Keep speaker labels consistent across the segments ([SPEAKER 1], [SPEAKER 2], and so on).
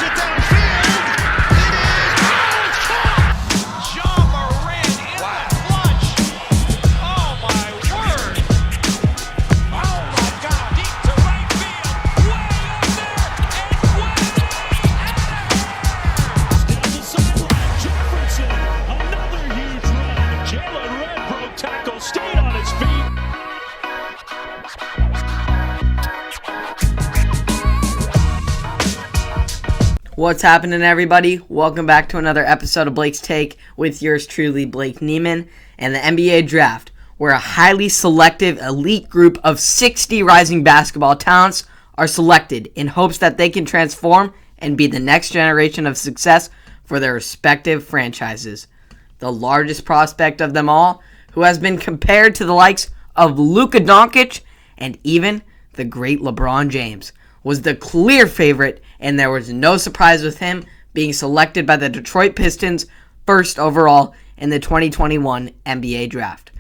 [SPEAKER 1] it downfield. It is. Oh, it's caught. John Moran in the clutch. Oh, my word. Oh, my God. Deep to right field. Way up there. And way down the sideline. Jefferson. Another huge run. Jalen Red broke tackle. Stayed on his feet.
[SPEAKER 2] What's happening, everybody? Welcome back to another episode of Blake's Take with yours truly, Blake Neiman, and the NBA Draft, where a highly selective elite group of 60 rising basketball talents are selected in hopes that they can transform and be the next generation of success for their respective franchises. The largest prospect of them all, who has been compared to the likes of Luka Doncic and even the great LeBron James, was the clear favorite, and there was no surprise with him being selected by the Detroit Pistons first overall in the 2021 NBA Draft.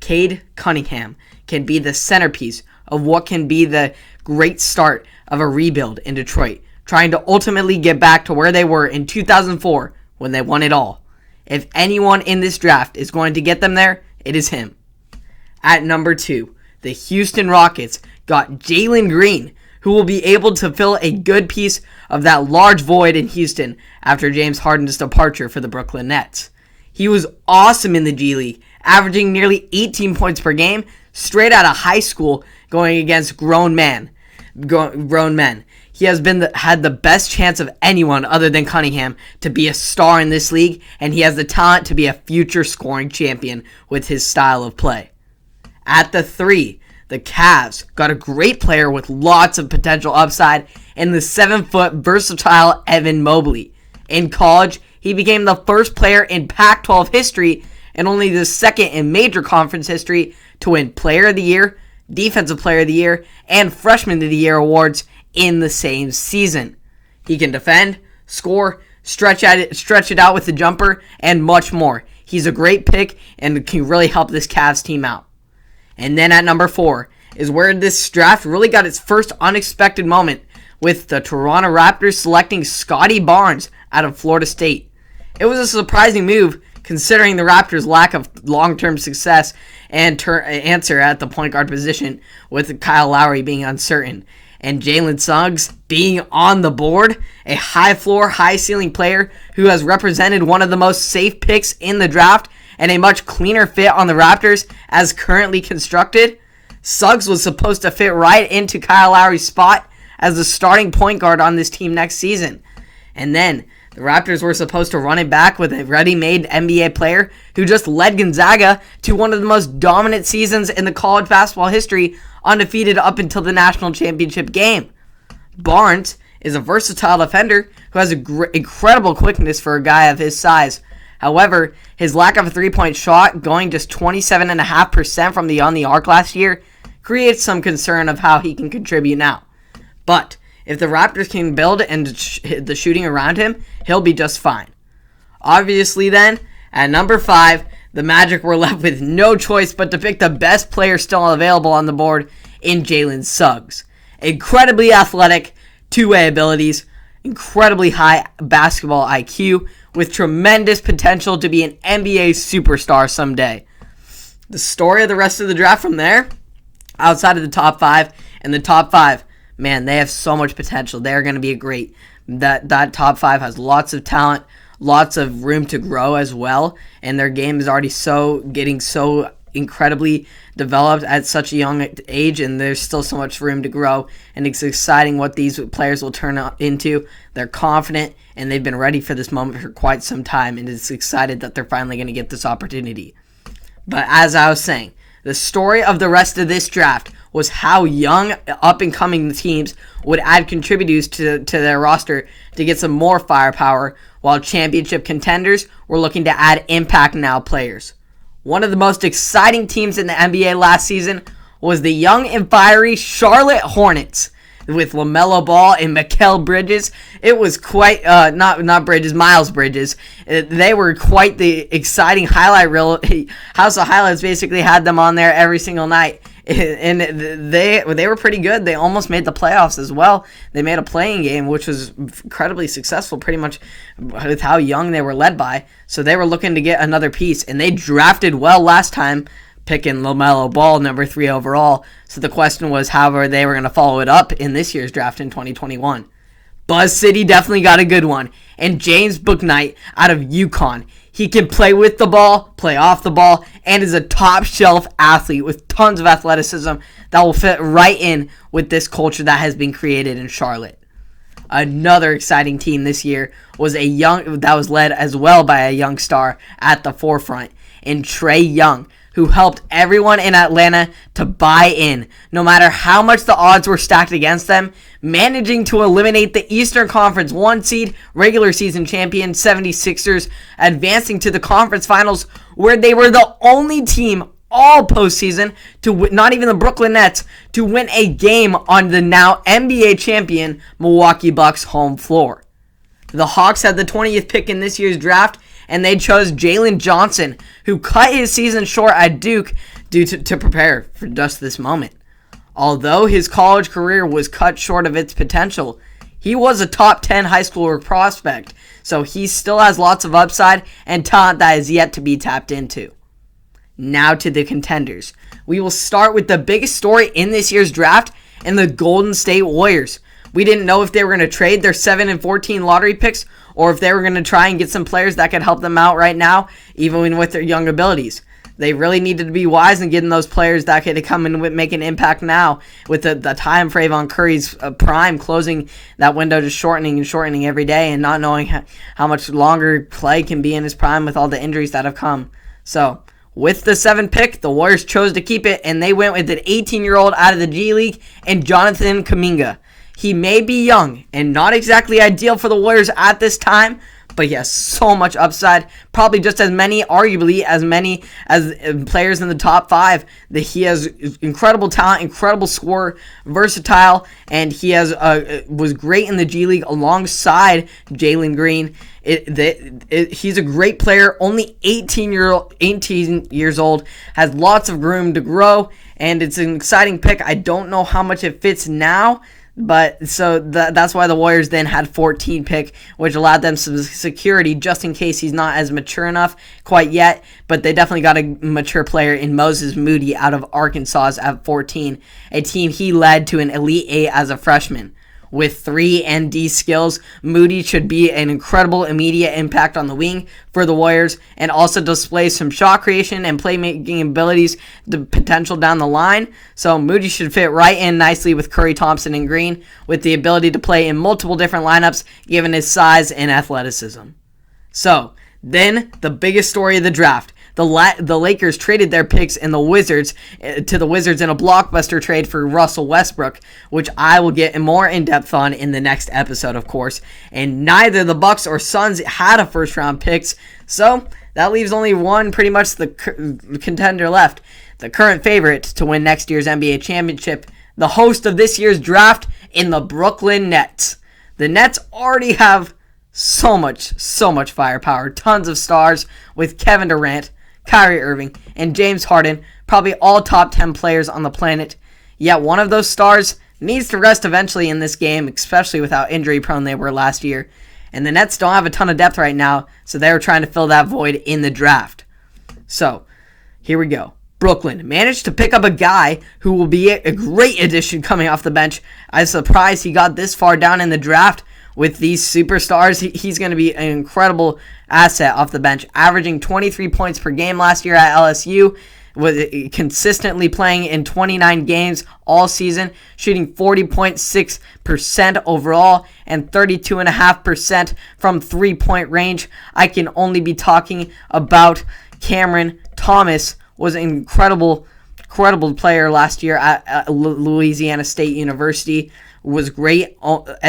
[SPEAKER 2] Cade Cunningham can be the centerpiece of what can be the great start of a rebuild in Detroit, trying to ultimately get back to where they were in 2004 when they won it all. If anyone in this draft is going to get them there, it is him. At number 2, the Houston Rockets got Jalen Green, who will be able to fill a good piece of that large void in Houston after James Harden's departure for the Brooklyn Nets. He was awesome in the G League, averaging nearly 18 points per game straight out of high school going against grown men. He has had the best chance of anyone other than Cunningham to be a star in this league, and he has the talent to be a future scoring champion with his style of play. At the 3, the Cavs got a great player with lots of potential upside in the 7-foot versatile Evan Mobley. In college, he became the first player in Pac-12 history and only the second in major conference history to win Player of the Year, Defensive Player of the Year, and Freshman of the Year awards in the same season. He can defend, score, stretch it out with the jumper, and much more. He's a great pick and can really help this Cavs team out. And then at number 4 is where this draft really got its first unexpected moment, with the Toronto Raptors selecting Scottie Barnes out of Florida State. It was a surprising move considering the Raptors' lack of long-term success and answer at the point guard position, with Kyle Lowry being uncertain. And Jalen Suggs being on the board, a high-floor, high-ceiling player who has represented one of the most safe picks in the draft and a much cleaner fit on the Raptors as currently constructed. Suggs was supposed to fit right into Kyle Lowry's spot as the starting point guard on this team next season. And then the Raptors were supposed to run it back with a ready-made NBA player who just led Gonzaga to one of the most dominant seasons in the college basketball history, undefeated up until the national championship game. Barnes is a versatile defender who has incredible quickness for a guy of his size. However, his lack of a three-point shot, going just 27.5% from on the arc last year, creates some concern of how he can contribute now. But if the Raptors can build and the shooting around him, he'll be just fine. Obviously then, at number 5, the Magic were left with no choice but to pick the best player still available on the board in Jalen Suggs. Incredibly athletic, two-way abilities, incredibly high basketball IQ, with tremendous potential to be an NBA superstar someday. The story of the rest of the draft from there, outside of the top 5, and the top 5, man, they have so much potential. They're going to be great. That top 5 has lots of talent, lots of room to grow as well, and their game is already getting so incredibly developed at such a young age, and there's still so much room to grow, and it's exciting what these players will turn into. They're confident, and they've been ready for this moment for quite some time, and it's excited that they're finally going to get this opportunity. But as I was saying, the story of the rest of this draft was how young, up-and-coming teams would add contributors to their roster to get some more firepower, while championship contenders were looking to add impact now players. One of the most exciting teams in the NBA last season was the young and fiery Charlotte Hornets with LaMelo Ball and Mikal Bridges. It was quite, Miles Bridges. They were quite the exciting highlight reel. House of Highlights basically had them on there every single night. And they were pretty good. They almost made the playoffs as well. They made a playing game, which was incredibly successful, pretty much with how young they were led by. So they were looking to get another piece, and they drafted well last time, picking LaMelo Ball, number 3 overall. So the question was how they were going to follow it up in this year's draft in 2021. Buzz City definitely got a good one. And James Bouknight out of UConn. He can play with the ball, play off the ball, and is a top shelf athlete with tons of athleticism that will fit right in with this culture that has been created in Charlotte. Another exciting team this year was that was led as well by a young star at the forefront in Trae Young, who helped everyone in Atlanta to buy in, no matter how much the odds were stacked against them, managing to eliminate the Eastern Conference 1 seed regular season champion 76ers, advancing to the conference finals where they were the only team all postseason to not even the Brooklyn Nets to win a game on the now NBA champion Milwaukee Bucks home floor. The Hawks had the 20th pick in this year's draft, and they chose Jalen Johnson, who cut his season short at Duke due to prepare for just this moment. Although his college career was cut short of its potential, he was a top 10 high schooler prospect, so he still has lots of upside and talent that is yet to be tapped into. Now to the contenders. We will start with the biggest story in this year's draft and the Golden State Warriors. We didn't know if they were going to trade their 7 and 14 lottery picks or if they were going to try and get some players that could help them out right now, even with their young abilities. They really needed to be wise in getting those players that could come in and make an impact now with the time frame on Curry's prime closing, that window just shortening and shortening every day, and not knowing how much longer Clay can be in his prime with all the injuries that have come. So with the 7th pick, the Warriors chose to keep it, and they went with an 18-year-old out of the G League and Jonathan Kuminga. He may be young and not exactly ideal for the Warriors at this time, but he has so much upside. Probably just as many, arguably as many as players in the top 5. That he has incredible talent, incredible scorer, versatile, and he was great in the G League alongside Jalen Green. He's a great player, only 18 years old, has lots of room to grow, and it's an exciting pick. I don't know how much it fits now, but so that's why the Warriors then had 14 pick, which allowed them some security just in case he's not as mature enough quite yet. But they definitely got a mature player in Moses Moody out of Arkansas at 14, a team he led to an Elite 8 as a freshman. With 3 and D skills, Moody should be an incredible immediate impact on the wing for the Warriors and also display some shot creation and playmaking abilities, the potential down the line. So Moody should fit right in nicely with Curry, Thompson, and Green with the ability to play in multiple different lineups given his size and athleticism. So then the biggest story of the draft. The Lakers traded their picks to the Wizards in a blockbuster trade for Russell Westbrook, which I will get more in-depth on in the next episode, of course. And neither the Bucks or Suns had a first-round picks, so that leaves only one, pretty much the contender left. The current favorite to win next year's NBA championship, the host of this year's draft in the Brooklyn Nets. The Nets already have so much firepower, tons of stars with Kevin Durant, Kyrie Irving, and James Harden, probably all top 10 players on the planet. Yet one of those stars needs to rest eventually in this game, especially with how injury prone they were last year. And the Nets don't have a ton of depth right now, so they were trying to fill that void in the draft. So, here we go. Brooklyn managed to pick up a guy who will be a great addition coming off the bench. I'm surprised he got this far down in the draft. With these superstars, he's going to be an incredible asset off the bench, averaging 23 points per game last year at LSU, was consistently playing in 29 games all season, shooting 40.6% overall and 32.5% from three-point range. I can only be talking about Cameron Thomas, was an incredible player last year at Louisiana State University. Was great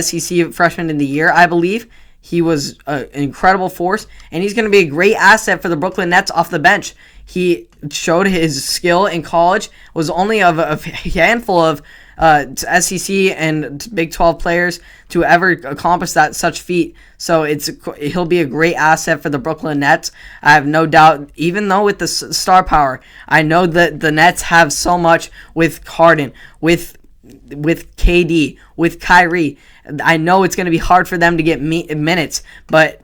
[SPEAKER 2] SEC freshman in the year, I believe. He was an incredible force, and he's going to be a great asset for the Brooklyn Nets off the bench. He showed his skill in college, was only of a handful of SEC and Big 12 players to ever accomplish that such feat. So he'll be a great asset for the Brooklyn Nets. I have no doubt, even though with the star power, I know that the Nets have so much with Harden, with KD, with Kyrie. I know it's going to be hard for them to get minutes, but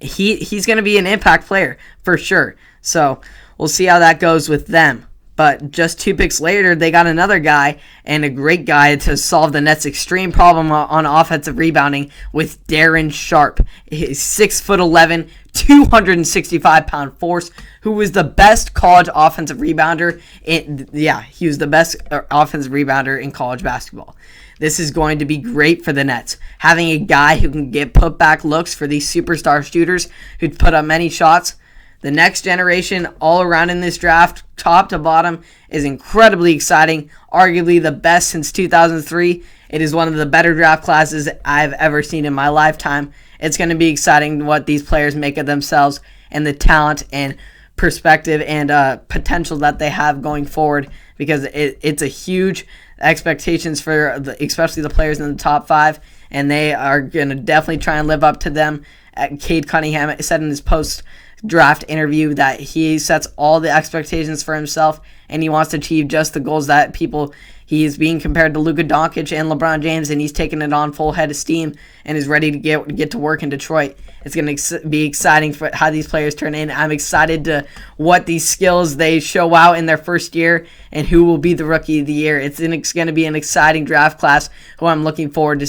[SPEAKER 2] he's going to be an impact player for sure. So we'll see how that goes with them. But just 2 picks later, they got another guy, and a great guy to solve the Nets' extreme problem on offensive rebounding with Darren Sharp. He's 6'11", 265-pound force, who was the best college offensive rebounder. He was the best offensive rebounder in college basketball. This is going to be great for the Nets. Having a guy who can get put-back looks for these superstar shooters who put up many shots. The next generation all around in this draft, top to bottom, is incredibly exciting. Arguably the best since 2003. It is one of the better draft classes I've ever seen in my lifetime. It's going to be exciting what these players make of themselves and the talent and perspective and potential that they have going forward, because it's a huge expectations for especially the players in the top 5, and they are going to definitely try and live up to them. Cade Cunningham said in his post-draft interview that he sets all the expectations for himself, and he wants to achieve just the goals that he is being compared to Luka Doncic and LeBron James, and he's taking it on full head of steam and is ready to get to work in Detroit. It's going to be exciting for how these players turn in. I'm excited to what these skills they show out in their first year and who will be the rookie of the year. It's going to be an exciting draft class who I'm looking forward to